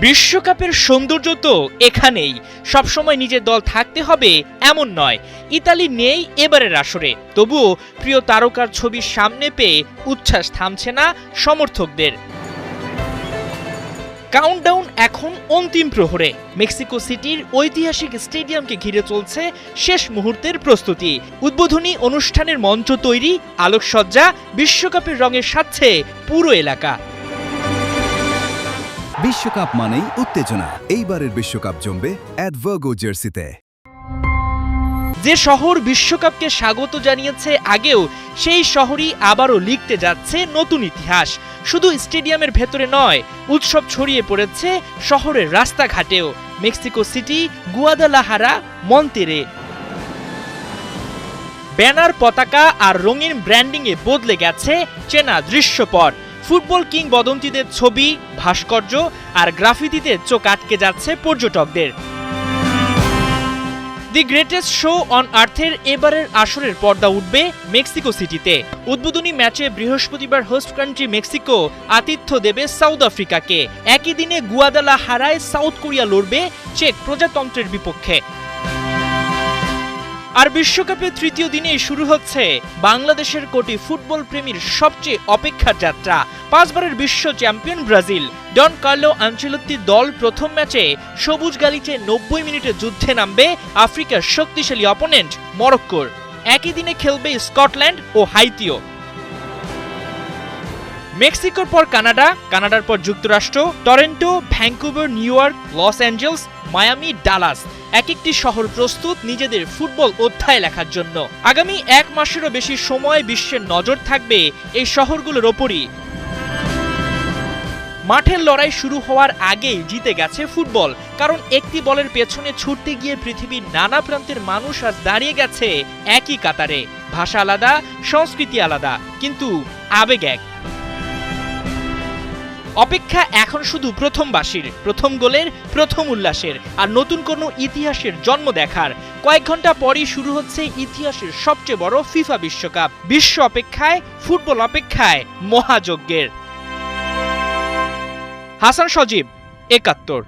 বিশ্বকাপের সৌন্দর্য তো এখানেই। সবসময় নিজের দল থাকতে হবে এমন নয়। ইতালি নেই এবারের আসরে, তবুও প্রিয় তারকার ছবির সামনে পেয়ে উচ্ছ্বাস থামছে না সমর্থকদের। কাউন্টডাউন এখন অন্তিম প্রহরে। মেক্সিকো সিটির ঐতিহাসিক স্টেডিয়ামকে ঘিরে চলছে শেষ মুহূর্তের প্রস্তুতি। উদ্বোধনী অনুষ্ঠানের মঞ্চ তৈরি, আলোকসজ্জা, বিশ্বকাপের রঙে সাজছে পুরো এলাকা। বিশ্বকাপ মানেই উত্তেজনা। এইবারের বিশ্বকাপ জমবে অ্যাডভার্গো জার্সিতে। যে শহর বিশ্বকাপকে স্বাগত জানিয়েছে আগেও, সেই শহরই আবারও লিখতে যাচ্ছে নতুন ইতিহাস। শুধু স্টেডিয়ামের ভেতরে নয়, উৎসব ছড়িয়ে পড়েছে শহরের রাস্তাঘাটেও। মেক্সিকো সিটি, গুয়াদালাহারা, মন্তেরে ব্যানার, পতাকা আর রঙিন ব্র্যান্ডিংয়ে বদলে গেছে চেনা দৃশ্যপট। ফুটবল কিংবদন্তিদের ছবি, ভাস্কর্য আর গ্রাফিতিতে চোখ আটকে যাচ্ছে পর্যটকদের। দি গ্রেটেস্ট শো অন আর্থের এবারের আসরের পর্দা উঠবে মেক্সিকো সিটিতে। উদ্বোধনী ম্যাচে বৃহস্পতিবার হোস্ট কান্ট্রি মেক্সিকো আতিথ্য দেবে সাউথ আফ্রিকাকে। একই দিনে গুয়াদালাহারায় সাউথ কোরিয়া লড়বে চেক প্রজাতন্ত্রের বিপক্ষে। আর বিশ্বকাপের তৃতীয় দিনেই শুরু হচ্ছে বাংলাদেশের কোটি ফুটবল প্রেমীর সবচেয়ে অপেক্ষার যাত্রা। 5 বারের বিশ্ব চ্যাম্পিয়ন ব্রাজিল। ডন কার্লো আনচেলত্তির দল প্রথম ম্যাচে সবুজ গালিচে 90 মিনিটের যুদ্ধে নামবে আফ্রিকার শক্তিশালী অপোনেন্ট মরক্কোর। একই দিনে খেলবে স্কটল্যান্ড ও হাইতিও। মেক্সিকোর পর কানাডা, কানাডার পর যুক্তরাষ্ট্র, Toronto, Vancouver, New York Los, Angeles. Miami একটি শহর প্রস্তুত নিজেদের ফুটবল অধ্যায় লেখার জন্য। আগামী 1 মাসেরও বেশি সময় বিশ্বের নজর থাকবে এই শহরগুলোর ওপরই। মাঠের লড়াই শুরু হওয়ার আগেই জিতে গেছে ফুটবল, কারণ একটি বলের পেছনে ছুটতে গিয়ে পৃথিবীর নানা প্রান্তের মানুষ আজ দাঁড়িয়ে গেছে একই কাতারে। ভাষা আলাদা, সংস্কৃতি আলাদা, কিন্তু আবেগ এক। অপেক্ষা এখন শুধু প্রথমবাসীর, প্রথম গোলের, প্রথম উল্লাসের আর নতুন কোনো ইতিহাসের জন্ম দেখার। কয়েক ঘন্টা পরই শুরু হচ্ছে ইতিহাসের সবচেয়ে বড় ফিফা বিশ্বকাপ। বিশ্ব অপেক্ষায়, ফুটবল অপেক্ষায় মহাযজ্ঞের। হাসান সজীব, ৭১।